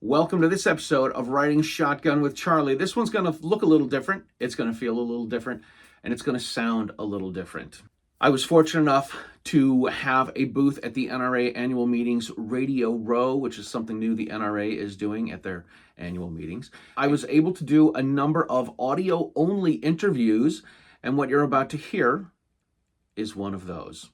Welcome to this episode of Riding Shotgun with Charlie. This one's going to look a little different, it's going to feel a little different, and it's going to sound a little different. I was fortunate enough to have a booth at the NRA annual meetings Radio Row, which is something new the NRA is doing at their annual meetings. I was able to do a number of audio-only interviews, and what you're about to hear is one of those.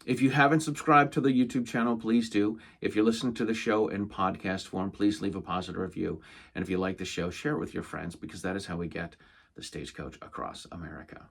If you haven't subscribed to the YouTube channel, please do. If you're listening to the show in podcast form, please leave a positive review. And if you like the show, share it with your friends, because that is how we get the Stagecoach across America.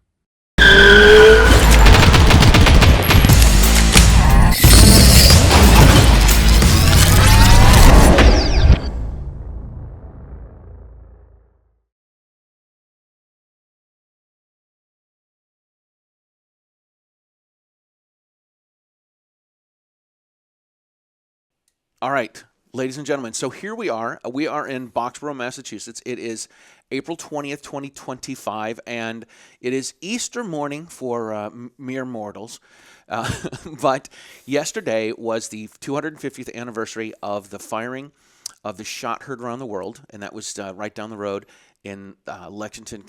All right, ladies and gentlemen, so here we are. We are in Boxborough, Massachusetts. It is April 20th, 2025, and it is Easter morning for mere mortals. But yesterday was the 250th anniversary of the firing of the shot heard around the world, and that was right down the road in Lexington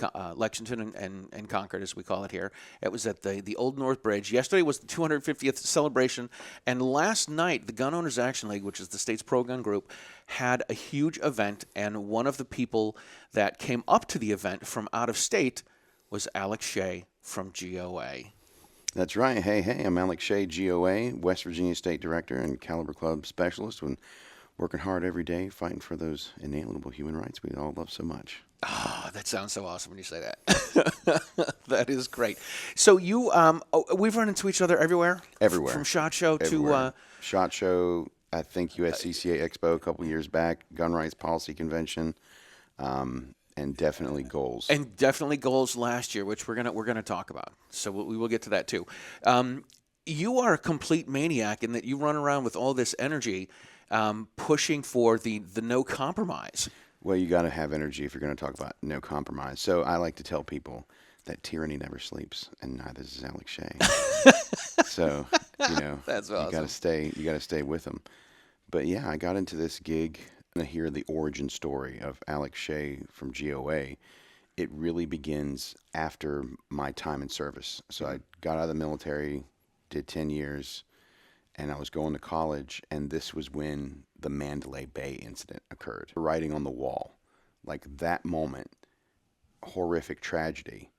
and Concord, as we call it here. It was at the Old North Bridge. Yesterday was the 250th celebration, and last night, the Gun Owners Action League, which is the state's pro-gun group, had a huge event, and one of the people that came up to the event from out of state was Alex Shay from GOA. That's right. Hey, I'm Alex Shay, GOA, West Virginia State Director and Caliber Club Specialist, when working hard every day, fighting for those inalienable human rights we all love so much. Oh, that sounds so awesome when you say that. That is great. So you, we've run into each other everywhere? Everywhere. From SHOT Show Everywhere. to... SHOT Show, I think USCCA Expo a couple years back, Gun Rights Policy Convention, and definitely G.O.A.L.S. And definitely G.O.A.L.S last year, which we're gonna talk about. So we will get to that too. You are a complete maniac in that you run around with all this energy, pushing for the no compromise. Well, you got to have energy if you're going to talk about no compromise. So I like to tell people that tyranny never sleeps, and neither does Alex Shay. So That's awesome. You got to stay with them. But yeah, I got into this gig and I hear the origin story of Alex Shay from GOA. It really begins after my time in service. So I got out of the military, did 10 years, and I was going to college, and this was when the Mandalay Bay incident occurred. Writing on the wall, like that moment, horrific tragedy,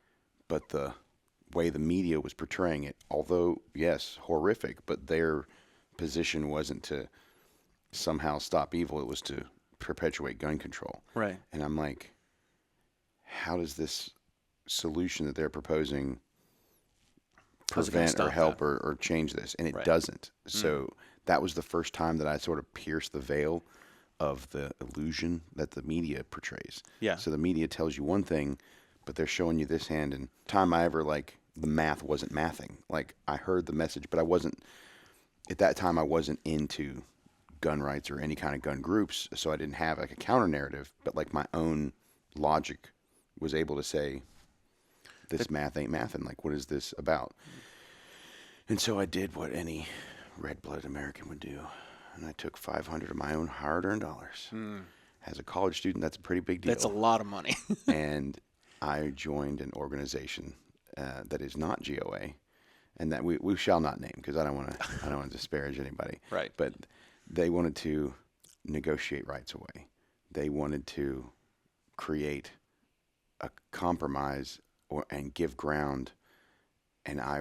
but the way the media was portraying it, although, yes, horrific, but their position wasn't to somehow stop evil, it was to perpetuate gun control. Right. And I'm like, how does this solution that they're proposing prevent or help or change this? And it doesn't. So that was the first time that I sort of pierced the veil of the illusion that the media portrays. Yeah. So the media tells you one thing, but they're showing you this hand. And time I ever, the math wasn't mathing. Like, I heard the message, but at that time I wasn't into gun rights or any kind of gun groups. So I didn't have a counter narrative, but my own logic was able to say, this math ain't mathin'. What is this about? And so I did what any red-blooded American would do, and I took $500 of my own hard-earned dollars. As a college student, that's a pretty big deal. That's a lot of money. And I joined an organization that is not GOA, and that we shall not name, because I don't want to disparage anybody. Right. But they wanted to negotiate rights away. They wanted to create a compromise and give ground, and I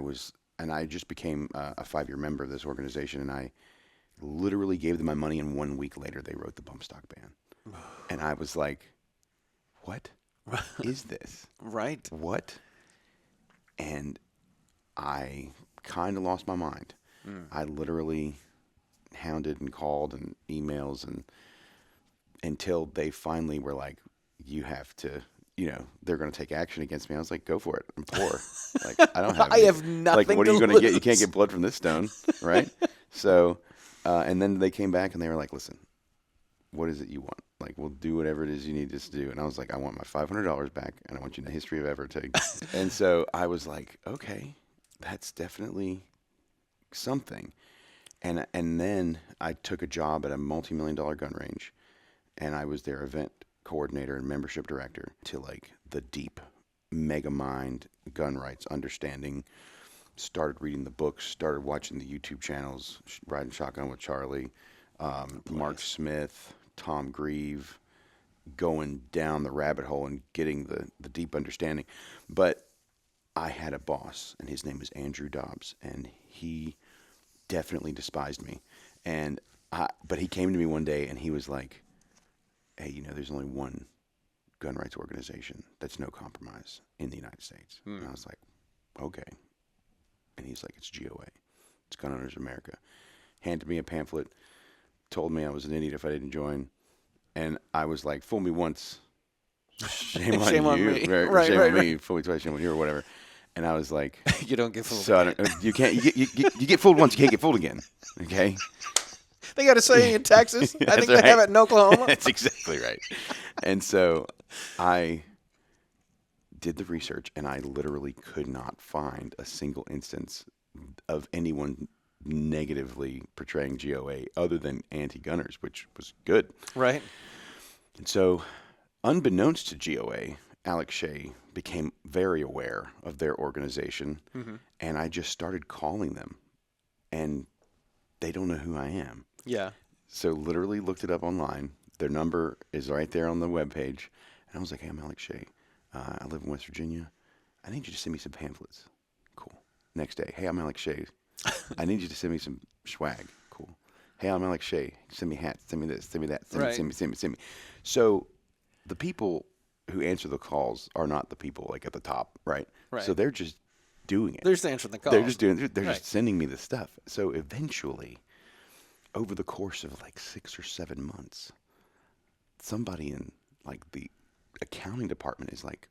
just became a 5-year member of this organization, and I literally gave them my money, and 1 week later they wrote the bump stock ban. And I was like, what is this? Right. What? And I kind of lost my mind. I literally hounded and called and emails and until they finally were like, you have to, they're going to take action against me. I was like, go for it. I'm poor. I don't have I have nothing what are you to going to get? lose. You can't get blood from this stone, right? So, and then they came back and they were like, listen, what is it you want? We'll do whatever it is you need us to do. And I was like, I want my $500 back, and I want you in the history of ever to. And so I was like, okay, that's definitely something. And then I took a job at a multi-million-dollar gun range, and I was their event coordinator and membership director to like the deep mega mind gun rights understanding. Started reading the books, started watching the YouTube channels, Riding Shotgun with Charlie, Mark Smith, Tom Grieve, going down the rabbit hole and getting the deep understanding. But I had a boss, and his name was Andrew Dobbs, and he definitely despised me. But he came to me one day, and he was like, "Hey, there's only one gun rights organization that's no compromise in the United States." And I was like, "Okay." And he's like, "It's GOA. It's Gun Owners of America." Handed me a pamphlet, told me I was an idiot if I didn't join. And I was like, fool me once, shame on Shame you. on me. Right, shame on me, fool me twice, shame on you, or whatever. And I was like, You don't get fooled. so I don't, you can't, you get fooled once, you can't get fooled again. Okay? They got a saying in Texas. I think right. they have it in Oklahoma. That's exactly right. And so I did the research, and I literally could not find a single instance of anyone negatively portraying GOA other than anti-gunners, which was good. Right. And so, unbeknownst to GOA, Alex Shay became very aware of their organization, and I just started calling them, and they don't know who I am. Yeah. So literally looked it up online. Their number is right there on the webpage. And I was like, "Hey, I'm Alex Shay. I live in West Virginia. I need you to send me some pamphlets." Cool. Next day, "Hey, I'm Alex Shay. I need you to send me some swag." Cool. "Hey, I'm Alex Shay. Send me hats. Send me this. Send me that. Send me. So the people who answer the calls are not the people like at the top, right? Right. So they're just doing it. They're just answering the call. They're just doing. They're Right. just sending me the stuff. So eventually, over the course of like 6 or 7 months, somebody in like the accounting department is like,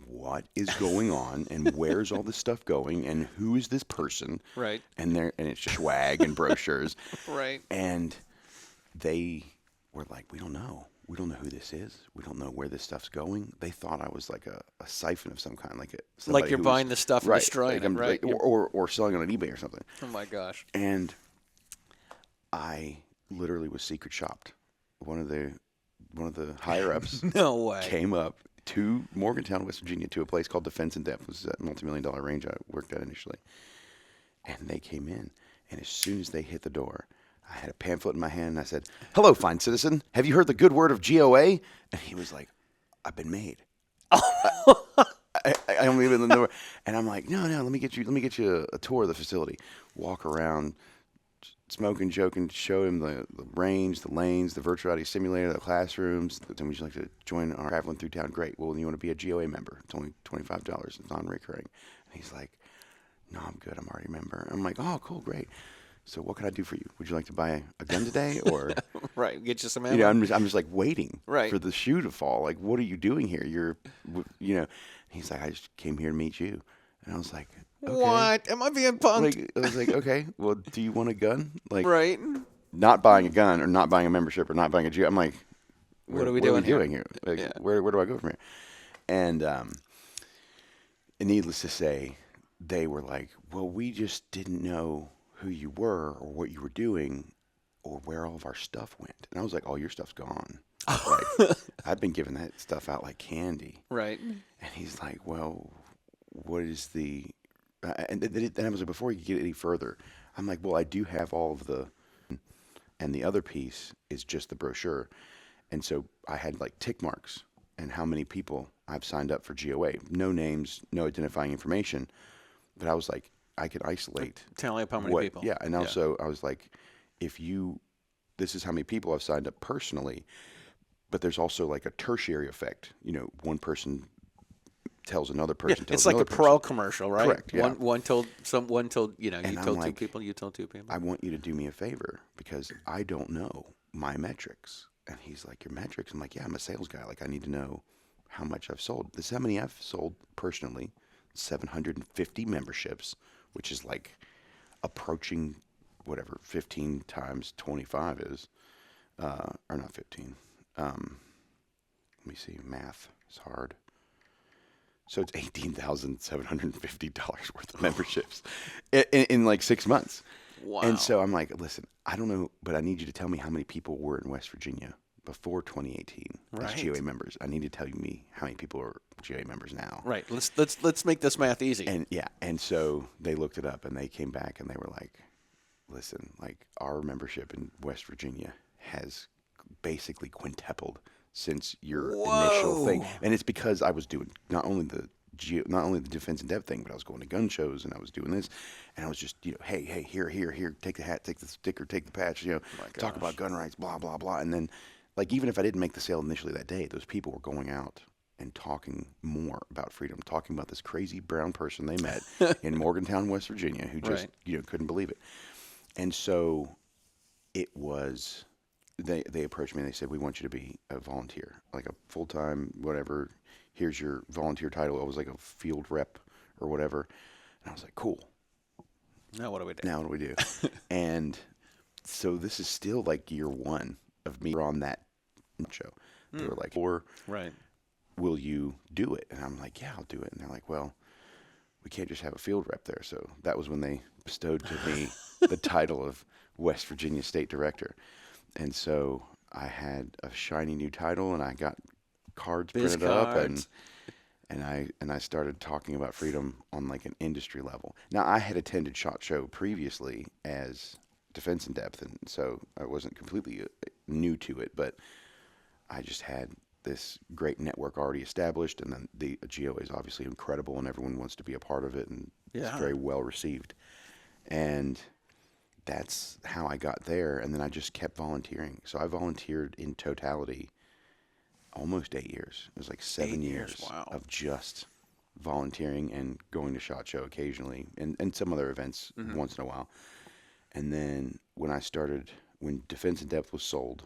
"What is going on, and where's all this stuff going, and who is this person?" Right. And it's just swag and brochures. Right. And they were like, "We don't know. We don't know who this is. We don't know where this stuff's going." They thought I was like a siphon of some kind, Like you're buying the stuff and right, destroying like it, I'm, right? like, or selling it on eBay or something. Oh my gosh. And I literally was secret shopped. One of the higher ups No way. came up to Morgantown, West Virginia, to a place called Defense in Depth, which is that multi-million-dollar range I worked at initially. And they came in, and as soon as they hit the door, I had a pamphlet in my hand, and I said, "Hello, fine citizen. Have you heard the good word of GOA?" And he was like, "I've been made." I don't even know. And I'm like, "No, let me get you a tour of the facility. Walk around, smoking, joking, show him the range, the lanes, the virtual reality simulator, the classrooms. Then would you like to join our traveling through town? Great. Well, you want to be a GOA member? It's only $25. It's non-recurring." And he's like, "No, I'm good. I'm already a member." I'm like, "Oh, cool, great. So what can I do for you? Would you like to buy a gun today?" Or Right. Get you some ammo. I'm just like waiting Right. for the shoe to fall. Like, what are you doing here? He's like, "I just came here to meet you." And I was like, "Okay." What? Am I being punked? I was like, "Okay, well, do you want a gun?" Like, Right. not buying a gun or not buying a membership or not buying a GO. I'm like, What are we doing here? Like, Yeah. where do I go from here? And needless to say, they were like, "Well, we just didn't know who you were or what you were doing or where all of our stuff went." And I was like, "Oh, your stuff's gone." Like, I've been giving that stuff out like candy. Right. And he's like, "Well, what is the..." And then I was like, before you get any further, I'm like, "Well, I do have all of the..." And the other piece is just the brochure. And so I had like tick marks and how many people I've signed up for GOA. No names, no identifying information. But I was like, I could isolate. Tally up how many people. Yeah. And also I was like, this is how many people I've signed up personally. But there's also like a tertiary effect. One person tells another person. It's like the Pro commercial, right? Correct. Yeah. One told you And I'm told two like, people, you told two people. "I want you to do me a favor because I don't know my metrics." And he's like, "Your metrics?" I'm like, "Yeah, I'm a sales guy. Like, I need to know how much I've sold." This is how many I've sold personally: 750 memberships, which is like approaching whatever 15 times 25 is, or not 15. Let me see. Math is hard. So it's $18,750 worth of memberships in like 6 months. Wow. And so I'm like, "Listen, I don't know, but I need you to tell me how many people were in West Virginia before 2018 as Right. GOA members. I need to tell you how many people are GOA members now. Right. Let's make this math easy. And yeah, and so they looked it up and they came back and they were like, listen, like our membership in West Virginia has basically quintupled since your initial thing. Whoa. And it's because I was doing not only the defense in depth thing, but I was going to gun shows and I was doing this, and I was just, hey, here, take the hat, take the sticker, take the patch, talk about gun rights, blah blah blah. And then, like, even if I didn't make the sale initially that day, those people were going out and talking more about freedom, talking about this crazy brown person they met in Morgantown, West Virginia, who just couldn't believe it. And so it was. They approached me and they said, we want you to be a volunteer, like a full-time whatever. Here's your volunteer title. It was like a field rep or whatever. And I was like, cool. Now what do we do? And so this is still like year one of me on that show. They were like, or will you do it? And I'm like, yeah, I'll do it. And they're like, well, we can't just have a field rep there. So that was when they bestowed to me the title of West Virginia State Director. And so I had a shiny new title, and I got cards printed up, and I started talking about freedom on like an industry level. Now, I had attended SHOT Show previously as Defense in Depth, and so I wasn't completely new to it, but I just had this great network already established, and then the GOA is obviously incredible, and everyone wants to be a part of it, and it's very well received. And that's how I got there, and then I just kept volunteering. So I volunteered in totality almost 8 years. It was like 7 years of just volunteering and going to SHOT Show occasionally, and some other events once in a while. And then when Defense in Depth was sold,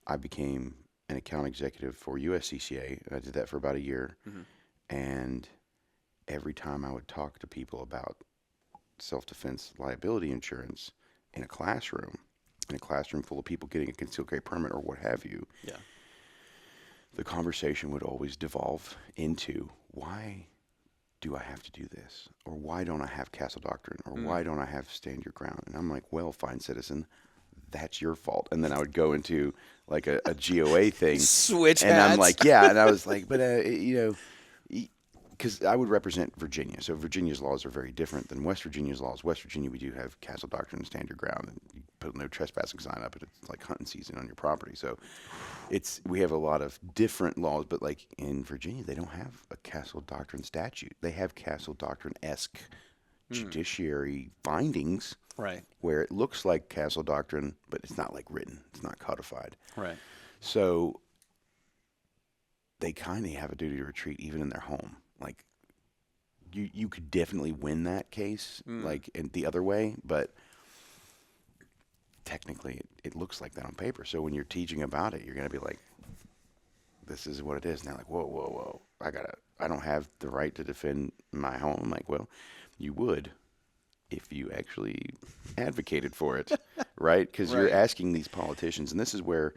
I became an account executive for USCCA, and I did that for about a year. And every time I would talk to people about self-defense liability insurance in a classroom full of people getting a concealed carry permit or what have you, the conversation would always devolve into, why do I have to do this? Or why don't I have Castle Doctrine? Or why don't I have Stand Your Ground? And I'm like, well, fine citizen, that's your fault. And then I would go into like a GOA thing. Switch and hats. I'm like, yeah. And I was like, but, because I would represent Virginia. So Virginia's laws are very different than West Virginia's laws. West Virginia, we do have Castle Doctrine and Stand Your Ground. And you put no trespassing sign up, and it's like hunting season on your property. So we have a lot of different laws, but like in Virginia, they don't have a Castle Doctrine statute. They have Castle Doctrine-esque judiciary findings where it looks like Castle Doctrine, but it's not like written. It's not codified. So they kind of have a duty to retreat even in their home. Like you could definitely win that case, like in the other way, but technically it looks like that on paper. So when you're teaching about it, you're going to be like, this is what it is. And they're like, whoa. I don't have the right to defend my home. I'm like, well, you would if you actually advocated for it, right? Because you're asking these politicians, and this is where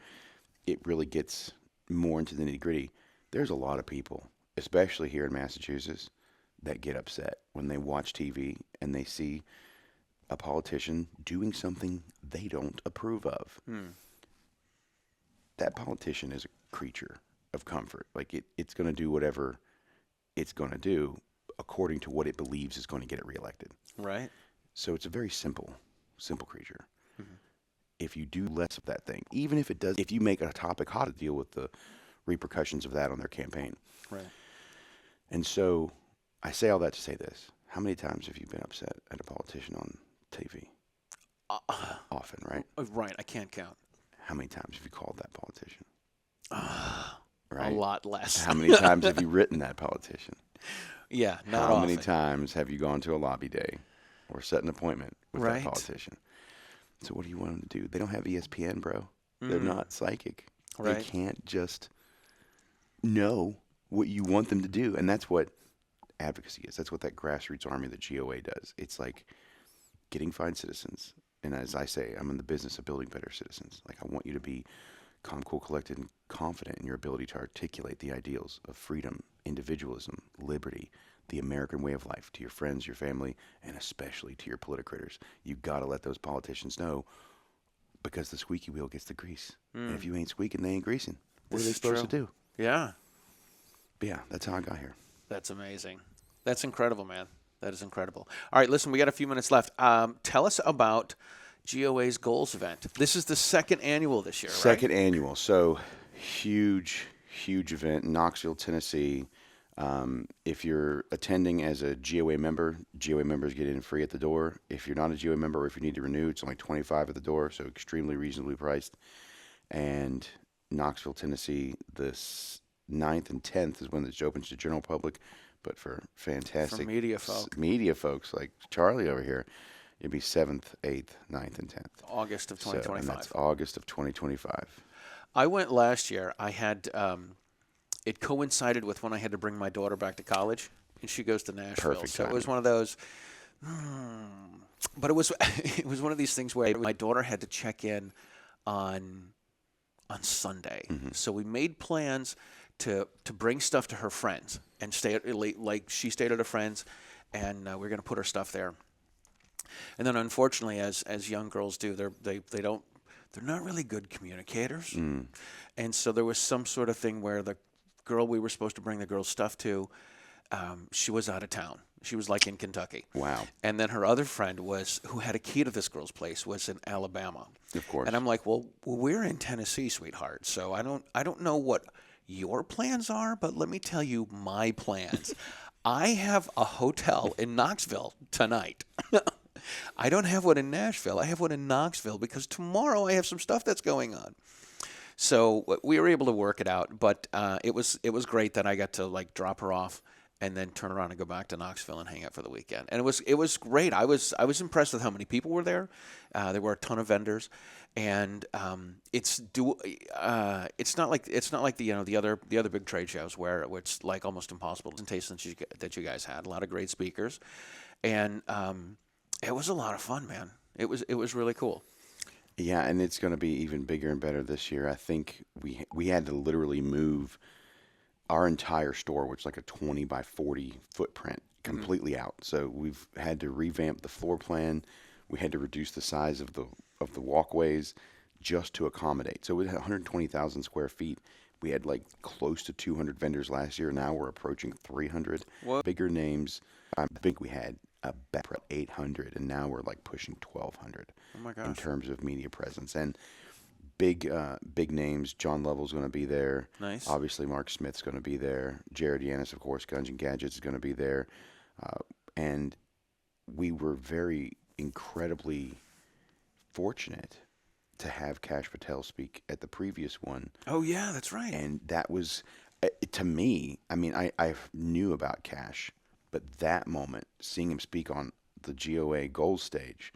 it really gets more into the nitty gritty. There's a lot of people, especially here in Massachusetts, that get upset when they watch TV and they see a politician doing something they don't approve of. That politician is a creature of comfort. Like it's going to do whatever it's going to do according to what it believes is going to get it reelected. So it's a very simple creature. If you do less of that thing, even if you make a topic hot, to deal with the repercussions of that on their campaign. And so I say all that to say this. How many times have you been upset at a politician on TV? Often, right? Right. I can't count. How many times have you called that politician? A lot less. How many times have you written that politician? Yeah, not How often. many times have you gone to a lobby day or set an appointment with that politician? So what do you want them to do? They don't have ESPN, bro. They're not psychic. They can't just know what you want them to do. And that's what advocacy is. That's what that grassroots army, the GOA, does. It's like getting fine citizens. And as I say, I'm in the business of building better citizens. Like, I want you to be calm, cool, collected, and confident in your ability to articulate the ideals of freedom, individualism, liberty, the American way of life to your friends, your family, and especially to your politicrators. You've got to let those politicians know because the squeaky wheel gets the grease. And if you ain't squeaking, they ain't greasing. What are they This is supposed true. to do? Yeah. But yeah, that's how I got here. That's amazing. That's incredible, man. That is incredible. All right, listen, we got a few minutes left. Tell us about GOA's Goals event. This is the second annual this year, right? Second annual. So huge, huge event in Knoxville, Tennessee. If you're attending as a GOA member, GOA members get in free at the door. If you're not a GOA member or if you need to renew, it's only $25 at the door, so extremely reasonably priced. And Knoxville, Tennessee, the 9th and 10th is when it's open to the general public. But for fantastic For media folks like Charlie over here, it'd be 7th, 8th, 9th, and 10th. August of So, 2025. and that's August of 2025. I went last year. I had it coincided with when I had to bring my daughter back to college, and she goes to Nashville. Perfect so it timing. was one of those. But it was it was one of these things where my daughter had to check in on Sunday. So we made plans to bring stuff to her friends and stay at like she stayed at her friends, and we're going to put her stuff there. And then unfortunately, as young girls do, they're not really good communicators, and so there was some sort of thing where the girl we were supposed to bring the girl's stuff to, she was out of town. She was like in Kentucky. Wow. And then her other friend who had a key to this girl's place was in Alabama. Of course. And I'm like, well, we're in Tennessee, sweetheart. So I don't know what your plans are, but let me tell you my plans. I have a hotel in Knoxville tonight. I don't have one in Nashville. I have one in Knoxville because tomorrow I have some stuff that's going on. So we were able to work it out, but it was great that I got to like drop her off and then turn around and go back to Knoxville and hang out for the weekend. And it was great. I was impressed with how many people were there. There were a ton of vendors, and it's not like the other big trade shows where it's like almost impossible to taste that you guys had. A lot of great speakers, and it was a lot of fun, man. It was really cool. Yeah, and it's going to be even bigger and better this year. I think we had to literally move our entire store, which is like a 20 by 40 footprint, completely out. So we've had to revamp the floor plan. We had to reduce the size of the walkways just to accommodate. So we had 120,000 square feet. We had like close to 200 vendors last year. Now we're approaching 300. What? Bigger names. I think we had back at 800, and now we're like pushing 1,200 Oh my gosh. in terms of media presence. And big names. John Lovell's going to be there. Nice. Obviously, Mark Smith's going to be there. Jared Yanis, of course, Guns and Gadgets is going to be there. And we were very incredibly fortunate to have Kash Patel speak at the previous one. Oh yeah, that's right. And that was, to me, I mean, I knew about Kash, but that moment, seeing him speak on the GOA stage,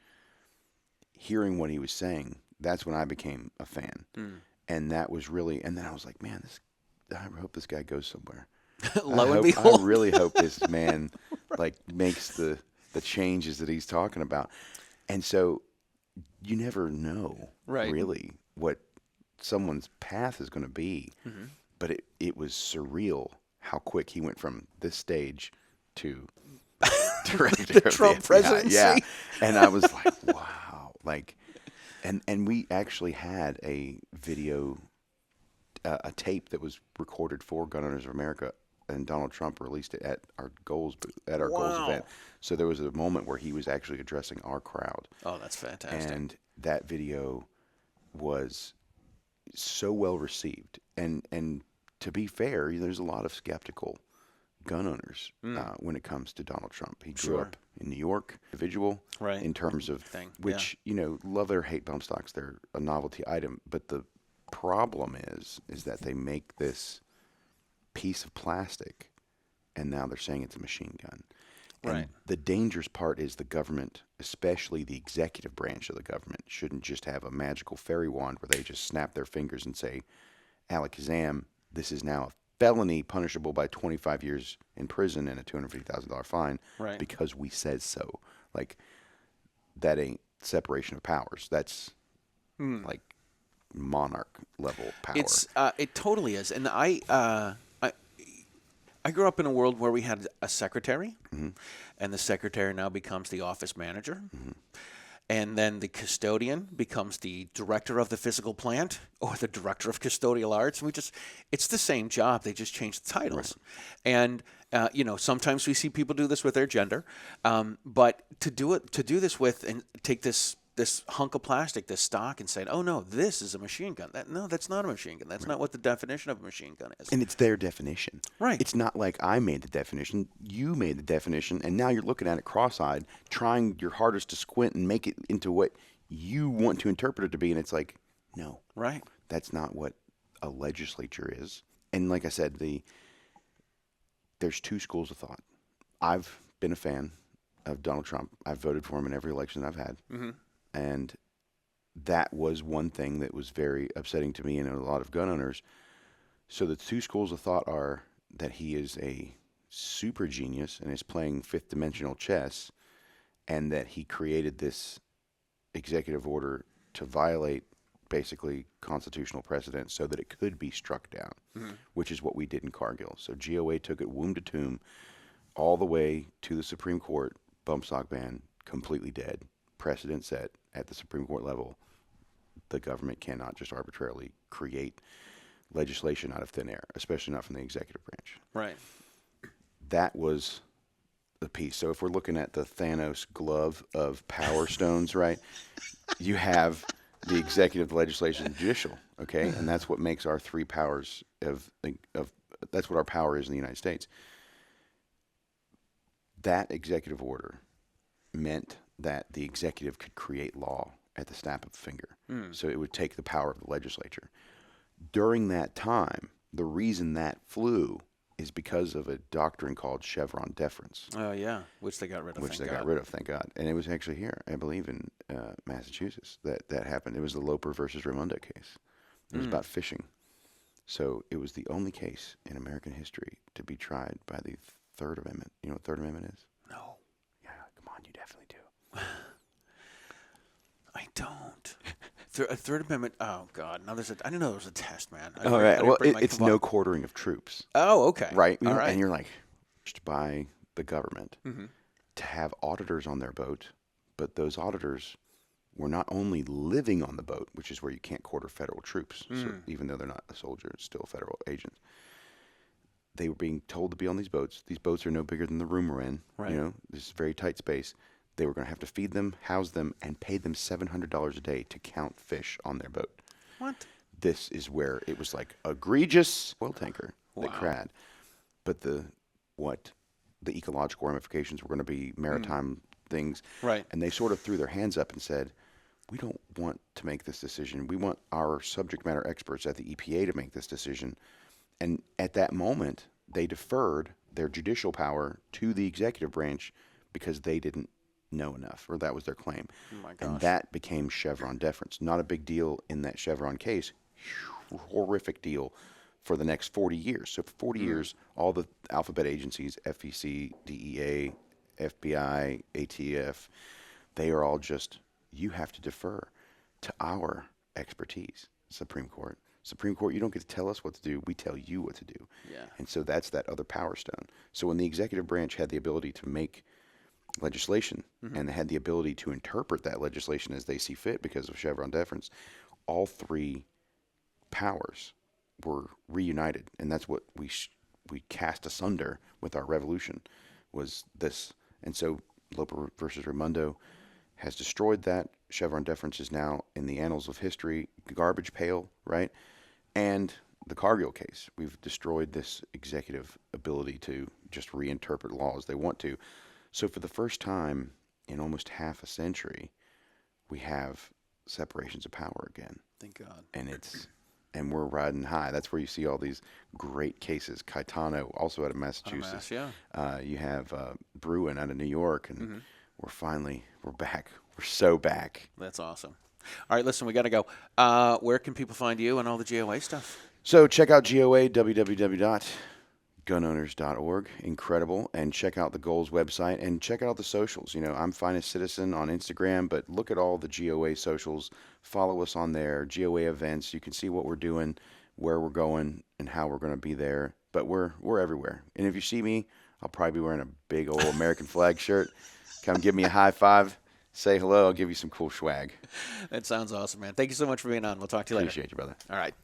hearing what he was saying, that's when I became a fan. And that was really, and then I was like, man, I hope this guy goes somewhere. Lo and behold. I really hope this man like makes the changes that he's talking about. And so you never know really what someone's path is going to be. But it was surreal how quick he went from this stage to director The of Trump FBI. presidency. Yeah. And I was like, wow. Like, and we actually had a video, a tape that was recorded for Gun Owners of America, and Donald Trump released it at our Goals event. So there was a moment where he was actually addressing our crowd. Oh, that's fantastic. And that video was so well received. And to be fair, there's a lot of skeptical gun owners when it comes to Donald Trump. He grew up in New York, individual, Right. in terms of which, love or hate bump stocks. They're a novelty item. But the problem is that they make this piece of plastic, and now they're saying it's a machine gun. And Right. the dangerous part is the government, especially the executive branch of the government, shouldn't just have a magical fairy wand where they just snap their fingers and say, Alakazam, this is now a felony punishable by 25 years in prison and a $250,000 fine Right. because we said so. Like, that ain't separation of powers. That's like monarch level power. It totally is, and I grew up in a world where we had a secretary, and the secretary now becomes the office manager, and then the custodian becomes the director of the physical plant or the director of custodial arts. It's the same job. They just change the titles. Right. And, sometimes we see people do this with their gender. But to do this with and take this hunk of plastic, this stock, and say, oh, no, this is a machine gun. No, that's not a machine gun. That's not what the definition of a machine gun is. And it's their definition. Right. It's not like I made the definition. You made the definition, and now you're looking at it cross-eyed, trying your hardest to squint and make it into what you want to interpret it to be. And it's like, no. Right. That's not what a legislature is. And like I said, there's two schools of thought. I've been a fan of Donald Trump. I've voted for him in every election I've had. Mm-hmm. And that was one thing that was very upsetting to me and a lot of gun owners. So the two schools of thought are that he is a super genius and is playing fifth dimensional chess, and that he created this executive order to violate basically constitutional precedent so that it could be struck down, which is what we did in Cargill. So GOA took it womb to tomb all the way to the Supreme Court, bump stock ban, completely dead. Precedent set at the Supreme Court level. The government cannot just arbitrarily create legislation out of thin air, especially not from the executive branch. Right. That was the piece. So if we're looking at the Thanos glove of power stones, right, you have the executive, legislative, and judicial, okay? And that's what makes our three powers that's what our power is in the United States. That executive order meant that the executive could create law at the snap of a finger. So it would take the power of the legislature. During that time, the reason that flew is because of a doctrine called Chevron deference. Oh, yeah, which they got rid of, thank God. And it was actually here, I believe, in Massachusetts that happened. It was the Loper versus Raimondo case. It was about fishing. So it was the only case in American history to be tried by the Third Amendment. You know what Third Amendment is? No. Yeah, come on, you definitely do. I don't. Third Amendment. Oh God! Now I didn't know there was a test, man. All right. Well, it's no quartering of troops. Oh, okay. Right. All right. And you're like, by the government to have auditors on their boat, but those auditors were not only living on the boat, which is where you can't quarter federal troops. So even though they're not a soldier, it's still federal agents. They were being told to be on these boats. These boats are no bigger than the room we're in. Right. This is very tight space. They were going to have to feed them, house them, and pay them $700 a day to count fish on their boat. What? This is where it was like egregious oil tanker that crad. But the ecological ramifications were going to be maritime things. Right. And they sort of threw their hands up and said, we don't want to make this decision. We want our subject matter experts at the EPA to make this decision. And at that moment, they deferred their judicial power to the executive branch because they didn't know enough, or that was their claim. Oh my gosh. And that became Chevron deference. Not a big deal in that Chevron case. Horrific deal for the next 40 years. So for 40 years, all the alphabet agencies, FEC, DEA, FBI, ATF, they are all just, you have to defer to our expertise. Supreme Court, you don't get to tell us what to do. We tell you what to do. Yeah. And so that's that other power stone. So when the executive branch had the ability to make legislation and they had the ability to interpret that legislation as they see fit because of Chevron deference, all three powers were reunited. And that's what we cast asunder with our revolution was this. And so Loper versus Raimondo has destroyed that. Chevron deference is now in the annals of history, garbage pail, right? And the Cargill case, we've destroyed this executive ability to just reinterpret laws they want to. So for the first time in almost half a century, we have separations of power again. Thank God. And we're riding high. That's where you see all these great cases. Caetano, also out of Massachusetts. You have Bruin out of New York, and we're back. We're so back. That's awesome. All right, listen, we got to go. Where can people find you and all the GOA stuff? So check out GOA, www.gunowners.org. Incredible. And check out the G.O.A.L.S website and check out the socials. I'm Finest Citizen on Instagram, but look at all the GOA socials. Follow us on there, GOA events. You can see what we're doing, where we're going, and how we're going to be there. But we're everywhere. And if you see me, I'll probably be wearing a big old American flag shirt. Come give me a high five. say hello. I'll give you some cool swag. That sounds awesome, man. Thank you so much for being on. We'll talk to you later. Appreciate you, brother. All right.